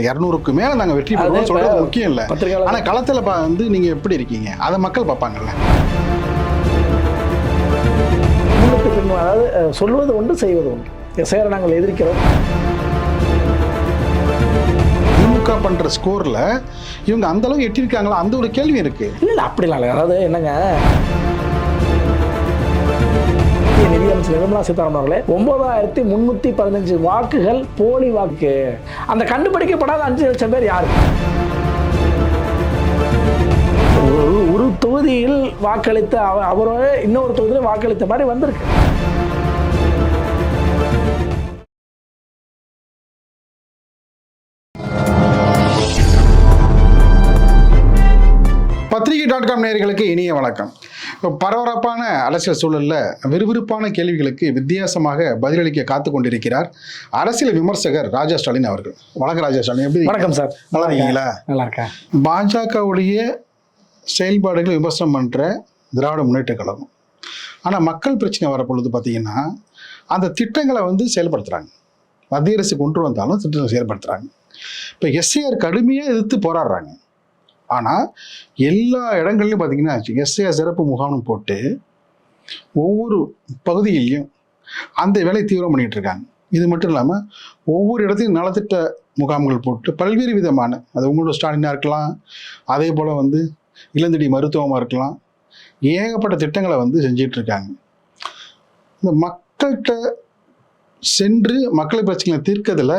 200க்கு மேல நாங்க வெற்றி பெறுவோம் சொல்றது முக்கியம் இல்ல. ஆனா களத்துல வந்து நீங்க எப்படி இருக்கீங்க அதை மக்கள் பார்ப்பாங்கல்ல. அதாவது சொல்வது ஒன்று செய்வது ஒன்று. சேர நாங்கள் எதிர்க்கிறோம். திமுக பண்ற ஸ்கோர்ல இவங்க அந்த அளவுக்கு எட்டிருக்காங்களா அந்த ஒரு கேள்வி இருக்கு. இல்ல அப்படிலாம் இல்லை. அதாவது என்னங்க, நிதியமைச்சர் நிர்மலா சீதாராமன் அவர்களே 9315 வாக்குகள் போலி வாக்கு. அந்த கண்டுபிடிக்கப்படாத 5 லட்சம் பேர் யாரு? ஒரு தொகுதியில் வாக்களித்த அவரோட இன்னொரு தொகுதியில் வாக்களித்த மாதிரி வந்திருக்கு. பத்திரிகை.com நேயர்களுக்கு இனிய வணக்கம். பரபரப்பான அரசியல் சூழலில் விறுவிறுப்பான கேள்விகளுக்கு வித்தியாசமாக பதிலளிக்க காத்து கொண்டிருக்கிறார் அரசியல் விமர்சகர் ராஜா ஸ்டாலின் அவர்கள். வணக்கம் ராஜா ஸ்டாலின், எப்படி? வணக்கம் சார். நல்லா இருக்கீங்களா? நல்லா இருக்கேன். பாஜகவுடைய செயல்பாடுகளை விமர்சனம் பண்ணுற திராவிட முன்னேற்ற கழகம். ஆனால் மக்கள் பிரச்சனை வரப்பொழுது பார்த்தீங்கன்னா அந்த திட்டங்களை வந்து செயல்படுத்துகிறாங்க. மத்திய அரசு கொண்டு வந்தாலும் திட்டங்களை செயல்படுத்துகிறாங்க. இப்போ எஸ்ஐஆர் கடுமையாக எதிர்த்து போராடுறாங்க. ஆனால் எல்லா இடங்கள்லையும் பார்த்தீங்கன்னா எஸ்ஐஆர் சிறப்பு முகாம்னு போட்டு ஒவ்வொரு பகுதியிலையும் அந்த வேலையை தீவிரம் பண்ணிகிட்டு இருக்காங்க. இது மட்டும் இல்லாமல் ஒவ்வொரு இடத்தையும் நலத்திட்ட முகாம்கள் போட்டு பல்வேறு விதமான, அது உங்களோட ஸ்டாலினாக இருக்கலாம், அதே போல் வந்து இளந்தடி மருத்துவமாக இருக்கலாம், ஏகப்பட்ட திட்டங்களை வந்து செஞ்சிட்ருக்காங்க. இந்த மக்கள்கிட்ட சென்று மக்களை பிரச்சனைகளை தீர்க்கிறதுல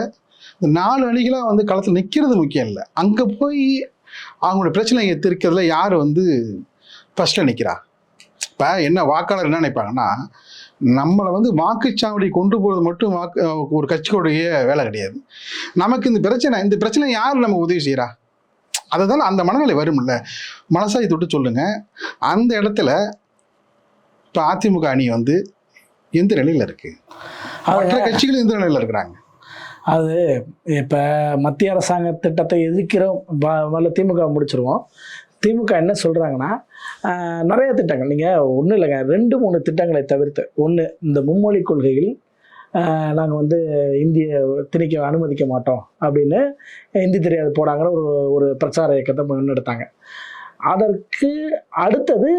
இந்த 4 அணிகளாக வந்து களத்தில் நிற்கிறது முக்கியம் இல்லை. அங்கே போய் அவங்களோட பிரச்சனையை தீர்க்கிறதுல யார் வந்து ஃபஸ்ட்டில் நிற்கிறா? இப்போ என்ன வாக்காளர் என்ன நினைப்பாங்கன்னா, நம்மளை வந்து வாக்குச்சாவடி கொண்டு போகிறது மட்டும் ஒரு கட்சியோடைய வேலை கிடையாது. நமக்கு இந்த பிரச்சனை யார் நம்ம உதவி செய்கிறா? அதை தான் அந்த மனநிலை வரும்ல. மனசாய் தொட்டு சொல்லுங்கள். அந்த இடத்துல இப்போ அதிமுக அணி வந்து எந்த நிலையில் இருக்குது? மற்ற கட்சிகள் எந்த நிலையில் இருக்கிறாங்க? அது இப்போ மத்திய அரசாங்க திட்டத்தை எதிர்க்கிறோம், திமுக முடிச்சிருவோம். திமுக என்ன சொல்கிறாங்கன்னா, நிறைய திட்டங்கள், நீங்கள் ஒன்றும் இல்லைங்க, 2-3 திட்டங்களை தவிர்த்து, ஒன்று இந்த மும்மொழி கொள்கையில் நாங்கள் வந்து இந்திய திணிக்க அனுமதிக்க மாட்டோம் அப்படின்னு இந்தி தெரியாது போடாங்கிற ஒரு பிரச்சார இயக்கத்தை முன்னெடுத்தாங்க. அதற்கு அடுத்தது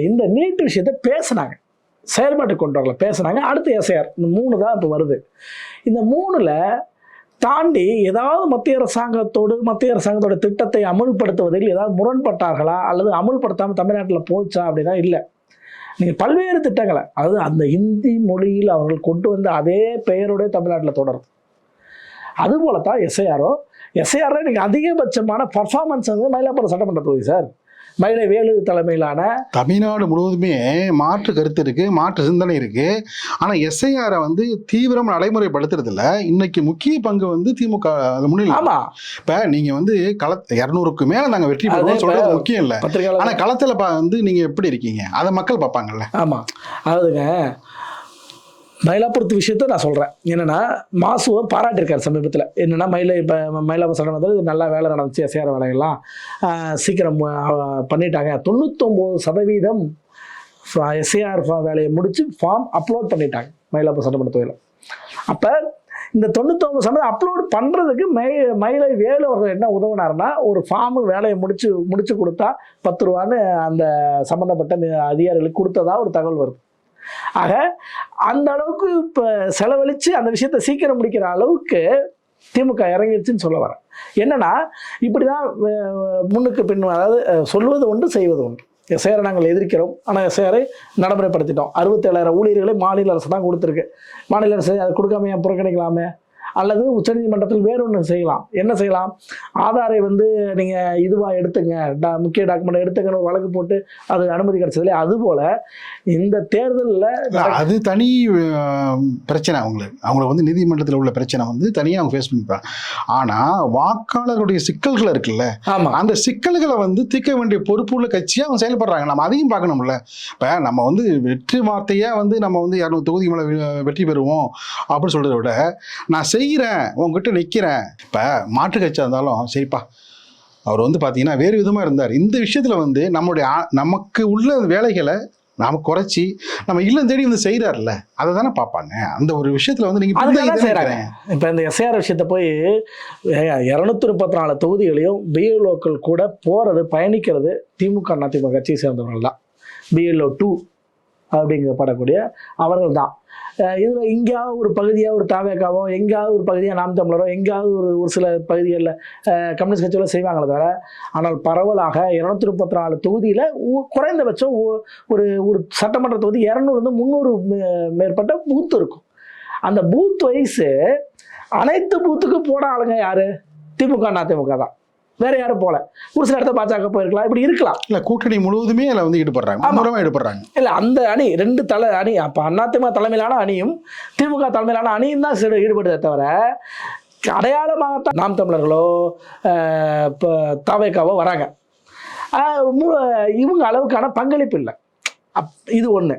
இந்த நீட் விஷயத்தை பேசினாங்க, செயல்பாட்டு கொண்டு வரல பேசுனாங்க. அடுத்து எஸ்ஐஆர். இந்த 3 தான் இப்போ வருது. இந்த 3ல் தாண்டி ஏதாவது மத்திய அரசாங்கத்தோட திட்டத்தை அமுல்படுத்துவதில் ஏதாவது முரண்பட்டார்களா அல்லது அமுல்படுத்தாமல் தமிழ்நாட்டில் போச்சா அப்படின்னா இல்லை. நீங்கள் பல்வேறு திட்டங்களை, அதாவது அந்த இந்தி மொழியில் அவர்கள் கொண்டு வந்த அதே பெயரோட தமிழ்நாட்டில் தொடரும். அதுபோல தான் எஸ்ஐஆரில் நீங்கள் அதிகபட்சமான பர்ஃபார்மன்ஸ் வந்து மயிலாப்பூர் சட்டமன்ற தொகுதி சார். மயிலை வேலு தலைமையிலான தமிழ்நாடு முழுவதுமே மாற்று கருத்து இருக்கு, மாற்று சிந்தனை இருக்கு. ஆனால் எஸ்ஐஆரை வந்து தீவிரம் நடைமுறைப்படுத்துறதுல இன்னைக்கு முக்கிய பங்கு வந்து திமுக முன்னிலை. ஆமா, இப்ப நீங்க வந்து 200க்கு மேல நாங்க வெற்றி பெறுவோம் சொல்றது முக்கியம் இல்லை. ஆனா களத்துல வந்து நீங்க எப்படி இருக்கீங்க அதை மக்கள் பார்ப்பாங்கல்ல. ஆமா, அதாவதுங்க மயிலாப்பூர் விஷயத்த நான் சொல்கிறேன். என்னென்னா, மாசுவை பாராட்டியிருக்காரு சமீபத்தில். என்னென்னா, மயிலாப்பூர் சட்டமன்றத்தில் இது நல்லா வேலை நடந்துச்சு, எஸ்ஐஆர் வேலைகள்லாம் சீக்கிரம் பண்ணிட்டாங்க. 99% எஸ்ஐஆர் வேலையை முடித்து ஃபார்ம் அப்லோட் பண்ணிட்டாங்க மயிலாப்பூர் சட்டமன்ற தொகுதியில். அப்போ இந்த 99% அப்லோட் பண்ணுறதுக்கு மயிலை வேலு அவர்கள் என்ன உதவினார்னா, ஒரு ஃபார்மு வேலையை முடிச்சு கொடுத்தா 10 ரூபான்னு அந்த சம்மந்தப்பட்ட அதிகாரிகளுக்கு கொடுத்ததா ஒரு தகவல் வருது. ஆக அந்த அளவுக்கு இப்போ செலவழித்து அந்த விஷயத்தை சீக்கிரம் முடிக்கிற அளவுக்கு திமுக இறங்கிடுச்சுன்னு சொல்ல வரேன். என்னன்னா, இப்படி தான் முன்னுக்கு பின், அதாவது சொல்வது ஒன்று செய்வது ஒன்று. எஸ்ஐஆரை நாங்கள் எதிர்க்கிறோம், ஆனால் எஸ்ஐஆரை நடைமுறைப்படுத்திட்டோம். 67,000 ஊழியர்களை மாநில அரசு தான் கொடுத்துருக்கு. மாநில அரசு அதை கொடுக்காம புறக்கணிக்கலாமே, அல்லது உச்சநீதிமன்றத்தில் வேறு ஒன்று செய்யலாம். என்ன செய்யலாம்? ஆதாரை வந்து நீங்கள் இதுவாக எடுத்துங்க, முக்கிய டாக்குமெண்ட் எடுத்துங்கன்னு ஒரு வழக்கு போட்டு அது அனுமதி கிடைச்சதுல. அதுபோல் இந்த தேர்தலில் அது தனி பிரச்சனை. அவங்களுக்கு வந்து நீதிமன்றத்தில் உள்ள பிரச்சனை வந்து தனியாக அவங்க ஃபேஸ் பண்ணிப்பாங்க. ஆனால் வாக்காளருடைய சிக்கல்கள் இருக்குல்ல, அந்த சிக்கல்களை வந்து தீர்க்க வேண்டிய பொறுப்பு உள்ள கட்சியாக அவங்க செயல்படுறாங்க. நம்ம அதையும் பார்க்கணும்ல. இப்போ நம்ம வந்து வெற்றி வார்த்தையாக வந்து நம்ம வந்து 200 தொகுதி மேலே வெற்றி பெறுவோம் அப்படின்னு சொல்கிறத விட, நான் செய்கிறேன், உங்ககிட்ட நிற்கிறேன். இப்போ மாற்று கட்சியாக இருந்தாலும் சரிப்பா, அவர் வந்து பார்த்தீங்கன்னா வேறு விதமாக இருந்தார். இந்த விஷயத்தில் வந்து நமக்கு உள்ள வேலைகளை நாம குறைச்சி நம்ம இல்லம் தேடி வந்து செய்யறாருல்ல அதை தானே பார்ப்பாங்க. அந்த ஒரு விஷயத்துல வந்து நீங்க அதுதான் செய்யறாங்க. இப்ப இந்த எஸ்ஐஆர் விஷயத்த போய் 234 தொகுதிகளையும் பிஎல்ஓக்கள் கூட போறது பயணிக்கிறது திமுக அதிமுக கட்சியை சேர்ந்தவர்கள் தான். பிஎல்ஓ 2 அப்படிங்கப்படக்கூடிய அவர்கள் தான். இதில் எங்கேயாவது ஒரு பகுதியாக ஒரு தாவேக்காவோ, எங்கேயாவது ஒரு பகுதியாக நாம் தமிழரோ, எங்கேயாவது ஒரு சில பகுதிகளில் கம்யூனிஸ்ட் கட்சிகளோ செய்வாங்களே தவிர, ஆனால் பரவலாக 234 தொகுதியில் குறைந்தபட்சம் ஒரு ஒரு சட்டமன்ற தொகுதி 200 300 மேற்பட்ட பூத் இருக்கும். அந்த பூத் வைஸு அனைத்து பூத்துக்கும் போட ஆளுங்க யாரு? திமுக அதிமுக தான். வேற யாரும் போல. ஒரு சில இடத்த பாஜக போயிருக்கலாம், இப்படி இருக்கலாம். இல்ல கூட்டணி முழுவதுமே அதில் வந்து ஈடுபடுறாங்க. இல்ல அந்த அணி 2 அணி, அப்ப அதிமுக தலைமையிலான அணியும் திமுக தலைமையிலான அணியும் தான் ஈடுபடுதே தவிர, அடையாளமாகத்தான் நாம் தமிழர்களோ தவேக்காவோ வராங்க. இவங்க அளவுக்கான பங்களிப்பு இல்லை. இது ஒண்ணு.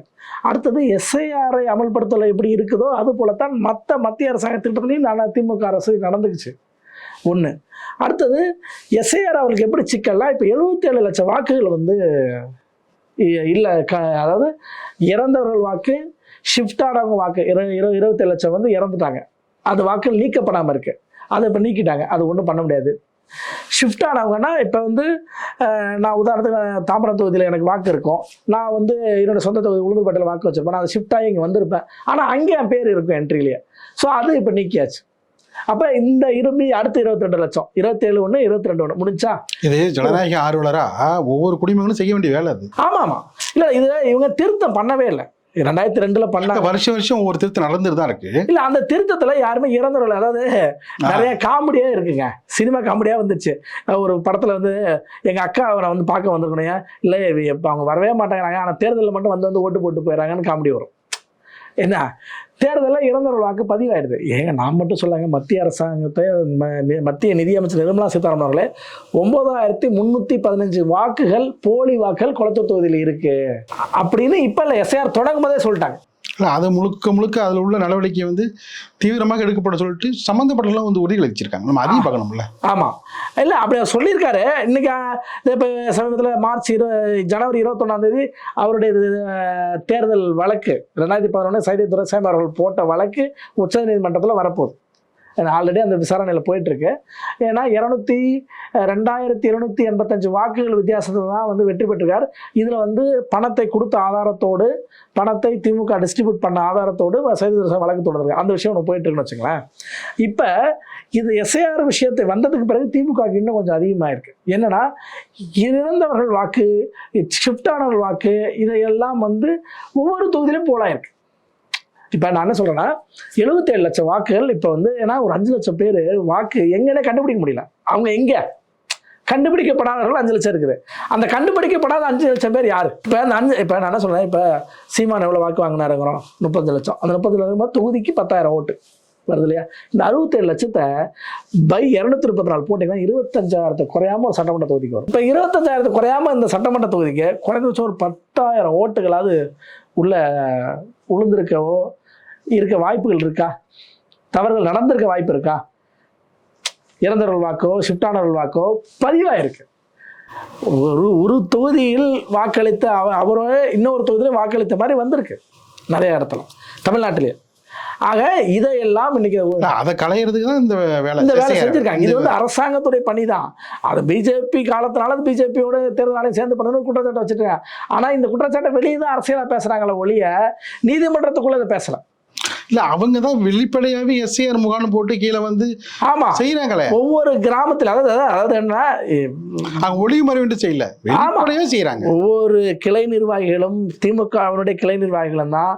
அடுத்தது எஸ்ஐஆரை அமல்படுத்தல எப்படி இருக்குதோ அது போலத்தான் மத்திய அரசாங்க திட்டத்திலையும் திமுக அரசு நடந்துக்குச்சு. ஒன்று. அடுத்தது எஸ்ஐஆர் அவருக்கு எப்படி சிக்கல்லாம், இப்போ 77 லட்சம் வாக்குகள் வந்து இல்லை, அதாவது இறந்தவர்கள் வாக்கு, ஷிஃப்ட் ஆனவங்க வாக்கு 27 லட்சம் வந்து இறந்துட்டாங்க. அது வாக்குகள் நீக்கப்படாமல் இருக்கு. அதை இப்போ நீக்கிட்டாங்க. அது ஒன்றும் பண்ண முடியாது. ஷிஃப்ட் ஆனவங்கன்னா இப்போ வந்து நான் உதாரணத்துக்கு தாம்பரம் தொகுதியில் எனக்கு வாக்கு இருக்கும், நான் வந்து என்னோட சொந்த தொகுதி உளுந்தூர்பேட்டையில் வாக்கு வச்சிருப்பேன், நான் அதை ஷிஃப்ட் ஆகி இங்கே வந்திருப்பேன், ஆனால் அங்கே என் பேர் இருக்கும் என்ட்ரிலேயே. ஸோ அது இப்போ நீக்கியாச்சு. அப்ப இந்த அடுத்த 22 லட்சம் 27 1 22 1 முடிஞ்சா. இது ஜனநாயக ஆர்வலரா ஒவ்வொரு குடிமகனும் செய்ய வேண்டிய வேலை அது. ஆமா. இல்ல இது இவங்க திருத்தம் பண்ணவே இல்லை. 2002 பண்ண வருஷம் ஒவ்வொரு திருத்தம் நடந்துட்டு தான் இருக்கு. இல்ல அந்த திருத்தத்துல யாருமே இறந்துடல. அதாவது நிறைய காமெடியா இருக்குங்க, சினிமா காமெடியா வந்துச்சு. ஒரு படத்துல வந்து எங்க அக்கா அவரை வந்து பார்க்க வந்திருக்கணும், இல்ல இப்ப அவங்க வரவே மாட்டாங்க, ஆனா தேர்தலில் மட்டும் வந்து ஓட்டு போட்டு போயிடறாங்கன்னு காமெடி வரும். என்ன தேர்தலில் இறந்தவர்கள் வாக்கு பதிவாயிடுது. ஏங்க நான் மட்டும் சொல்லாங்க, மத்திய அரசாங்கத்தை மத்திய நிதியமைச்சர் நிர்மலா சீதாராமன் அவர்களே 9315 வாக்குகள் போலி வாக்குகள் கொளத்தூர் தொகுதியில் இருக்கு அப்படின்னு இப்ப இல்ல எஸ்ஐஆர் தொடங்கும் போதே சொல்லிட்டாங்க. இல்லை அது முழுக்க அதில் உள்ள நடவடிக்கை வந்து தீவிரமாக எடுக்கப்பட சொல்லிட்டு சம்மந்தப்பட்டெல்லாம் வந்து உறுதிகள் வச்சிருக்காங்க. நம்ம அதையும் பார்க்கணும்ல. ஆமாம். இல்லை அப்படி அவர் சொல்லியிருக்காரு. இன்னைக்கு இப்போ சமீபத்தில் ஜனவரி 21 அவருடைய தேர்தல் வழக்கு 2011 சைதை துரைசாமி அவர்கள் போட்ட வழக்கு உச்சநீதிமன்றத்தில் வரப்போகுது. ஆல்ரெடி அந்த விசாரணையில் போயிட்டுருக்கு. ஏன்னா 2285 வாக்குகள் வித்தியாசத்தில் தான் வந்து வெற்றி பெற்றிருக்கார். இதில் வந்து பணத்தை கொடுத்த ஆதாரத்தோடு, பணத்தை திமுக டிஸ்ட்ரிபியூட் பண்ண ஆதாரத்தோடு சைதை வழக்கு தொடர்ந்து அந்த விஷயம் ஒன்று போயிட்டுருக்குன்னு வச்சுங்களேன். இப்போ இது எஸ்ஐஆர் விஷயத்தை வந்ததுக்கு பிறகு திமுக இன்னும் கொஞ்சம் அதிகமாக இருக்குது. என்னன்னா இறந்தவர்கள் வாக்கு, ஷிஃப்ட் ஆனவர்கள் வாக்கு, இதையெல்லாம் வந்து ஒவ்வொரு தொகுதியிலும் போலாயிருக்கு. இப்போ நான் என்ன சொல்கிறேன்னா 77 லட்சம் வாக்குகள் இப்போ வந்து, ஏன்னா ஒரு 5 லட்சம் பேர் வாக்கு எங்கன்னே கண்டுபிடிக்க முடியல. அவங்க எங்கே கண்டுபிடிக்கப்படாதவர்கள் 5 லட்சம் இருக்குது. அந்த கண்டுபிடிக்கப்படாத 5 லட்சம் பேர் யார்? இப்போ அந்த இப்போ நான் என்ன சொல்கிறேன், இப்போ சீமான் எவ்வளோ வாக்கு வாங்கினாருங்கிறோம்? 35 லட்சம். அந்த 35 லட்சம் தொகுதிக்கு 10,000 ஓட்டு வருது இல்லையா? இந்த 67 லட்சத்தை பை 234 போட்டிங்கன்னா 25,000 குறையாம ஒரு சட்டமன்ற தொகுதிக்கு வரும். இப்போ 25,000 குறையாம இந்த சட்டமன்ற தொகுதிக்கு குறைந்தபட்சம் ஒரு 10,000 ஓட்டுகளாவது உள்ள உளுந்திருக்கவோ இருக்க வாய்ப்புகள் இருக்கா? தவறுகள் நடந்திருக்க வாய்ப்பு இருக்கா? இறந்தவர்கள் வாக்கோ ஷிஃப்டானவர்கள் வாக்கோ பதிவாயிருக்கு. ஒரு தொகுதியில் வாக்களித்த அவரே இன்னொரு தொகுதியில் வாக்களித்த மாதிரி வந்திருக்கு நிறைய இடத்துல தமிழ்நாட்டிலே. ஆக இதையெல்லாம் இன்னைக்கு அதை களையிறதுக்கு தான் இந்த வேலை செஞ்சிருக்காங்க. இது வந்து அரசாங்கத்துடைய பணி தான். அது பிஜேபி காலத்தினால பிஜேபியோட தேர்தல் ஆணையம் சேர்ந்து பண்ணணும் குற்றச்சாட்டை வச்சுருக்காங்க. ஆனா இந்த குற்றச்சாட்டை வெளியே தான் அரசியலா பேசுறாங்களே ஒழிய நீதிமன்றத்துக்குள்ள இதை பேசல. இல்ல அவங்க தான் வெளிப்படையாவே எஸ்ஐஆர் முகாம் போட்டு கீழே வந்து ஆமா செய்யறாங்களே ஒவ்வொரு கிராமத்துல. அதாவது என்ன ஒளிவு மறைவு செய்யல, வெளிப்படையாவே செய்யறாங்க. ஒவ்வொரு கிளை நிர்வாகிகளும் திமுக அவருடைய கிளை நிர்வாகிகளும் தான்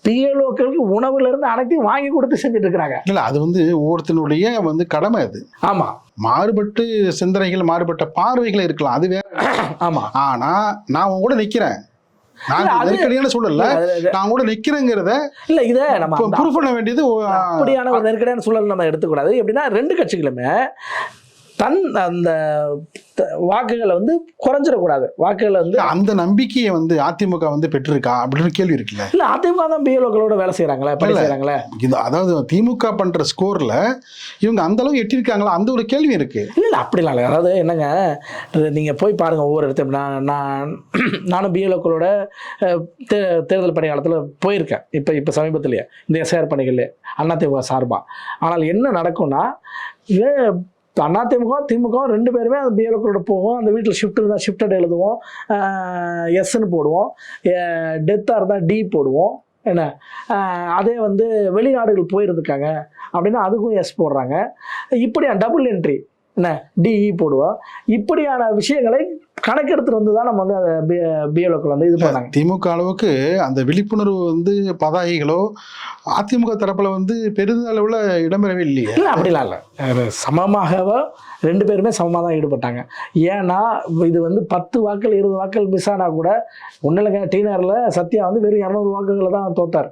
பிஎல்ஓக்களுக்கு உணவுல இருந்து அனைத்தையும் வாங்கி கொடுத்து செஞ்சுட்டு இருக்கிறாங்க. இல்ல அது வந்து ஒவ்வொருத்தனுடைய வந்து கடமை. அது ஆமா, மாறுபட்டு சிந்தனைகள் மாறுபட்ட பார்வைகள் இருக்கலாம், அது வேற. ஆமா, ஆனா நான் கூட நிக்கிறேன், நெருக்கடியான சூழல்ல நான் கூட நிக்கிறேங்கிறத இல்ல இதை நம்ம ப்ரூஃப் பண்ண வேண்டியது. அப்படியான ஒரு நெருக்கடியான சூழல் நம்ம எடுத்துக்கூடாது. எப்படின்னா 2 கட்சிகளுமே அந்த வாக்குகளை வந்து குறைஞ்சிடக்கூடாது. வாக்குகளை வந்து அந்த நம்பிக்கையை வந்து அதிமுக வந்து பெற்றிருக்கா அப்படின்னு கேள்வி இருக்குல்ல. இல்லை, அதிமுக தான் பிஎல்ஓக்களோட வேலை செய்கிறாங்களே, பணி செய்கிறாங்களே. இது அதாவது திமுக பண்ற ஸ்கோர்ல இவங்க அந்த அளவு எட்டிருக்காங்களா, அந்த ஒரு கேள்வி இருக்கு. இல்லை அப்படிலாம் இல்லை. அதாவது என்னங்க, நீங்கள் போய் பாருங்க ஒவ்வொரு இடத்தையும். நானும் பிஎல்ஓக்களோட தேர்தல் பணி காலத்தில் போயிருக்கேன். இப்போ சமீபத்திலேயே இந்த எஸ்ஐஆர் பணிகள்லேயே அதிமுக சார்பாக. ஆனால் என்ன நடக்கும்னா, அதிமுக திமுக ரெண்டு பேருமே அந்த பிஎல்ஓக்களோட போவோம். அந்த வீட்டில் ஷிஃப்ட் இருந்தால் ஷிஃப்டட் எழுதுவோம், எஸ்ன்னு போடுவோம், டெத்தாக இருந்தால் டி போடுவோம். என்ன, அதே வந்து வெளிநாடுகள் போயிருந்துருக்காங்க அப்படின்னா அதுக்கும் எஸ் போடுறாங்க. இப்படியா டபுள் என்ட்ரி என்ன டிஇ போடுவோம். இப்படியான விஷயங்களை கணக்கெடுத்துட்டு வந்து தான் நம்ம வந்து அதை பிஎல்ஓக்கள் வந்து இது பண்ணாங்க. திமுக அளவுக்கு அந்த விழிப்புணர்வு வந்து பதாகைகளோ அதிமுக தரப்புல வந்து பெரிதளவுல இடம்பெறவே இல்லையே. இல்லை அப்படிலாம் இல்லை, சமமாகவோ ரெண்டு பேருமே சமமாக தான் ஈடுபட்டாங்க. ஏன்னா இது வந்து 10 வாக்கள் 20 வாக்கள் மிஸ் ஆனால் கூட ஒன்றும் இல்லைங்க. டீனரில் சத்யா வந்து வெறும் 200 வாக்குகளை தான் தோத்தார்.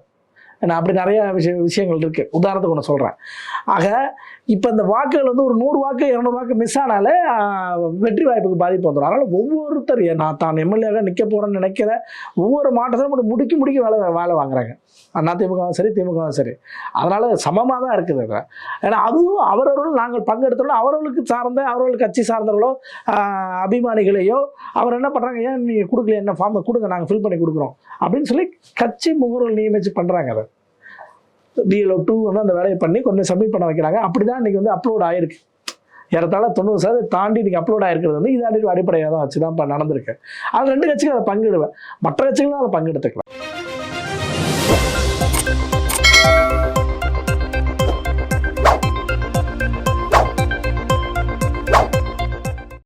ஏன்னா அப்படி நிறைய விஷயங்கள் இருக்குது. உதாரணத்துக்கு ஒன்று சொல்கிறேன். ஆக இப்போ இந்த வாக்குகள் வந்து ஒரு 100 வாக்கு 200 வாக்கு மிஸ் ஆனாலே வெற்றி வாய்ப்புக்கு பாதிப்பு வந்துடும். அதனால் ஒவ்வொருத்தர் நான் தான் எம்எல்ஏவாக நிற்க போகிறேன்னு நினைக்கிற ஒவ்வொரு மாவட்டத்திலும் முடிக்க வேலை வாங்குறாங்க. அதிமுகவும் சரி திமுகவும் சரி. அதனால் சமமாக தான் இருக்குது. ஏன்னா அதுவும் அவரவர்கள் நாங்கள் பங்கெடுத்தாலும் அவர்களுக்கு கட்சி சார்ந்தவர்களோ அபிமானிகளையோ அவர் என்ன பண்ணுறாங்க, ஏன் நீங்கள் கொடுக்கல, என்ன ஃபார்மை கொடுங்க, நாங்கள் ஃபில் பண்ணி கொடுக்குறோம் அப்படின்னு சொல்லி கட்சி முகவர்கள் நியமித்து பண்ணுறாங்க. அதை பிஎல்ஓ 2 வந்து அந்த வேலையை பண்ணி கொஞ்சம் சப்மிட் பண்ண வைக்கிறாங்க. அப்படி தான் இன்றைக்கி வந்து அப்லோட் ஆகிருக்கு. ஏறத்தாழ 90% தாண்டி இன்றைக்கி அப்லோட் ஆகிருக்கிறது வந்து இது அடிப்படையாக தான் வச்சு தான் இப்போ நடந்திருக்கு. அது 2 கட்சிகள் அதை பங்கிடுவேன், மற்ற கட்சிகளும் அதை பங்கெடுத்துக்கலாம்.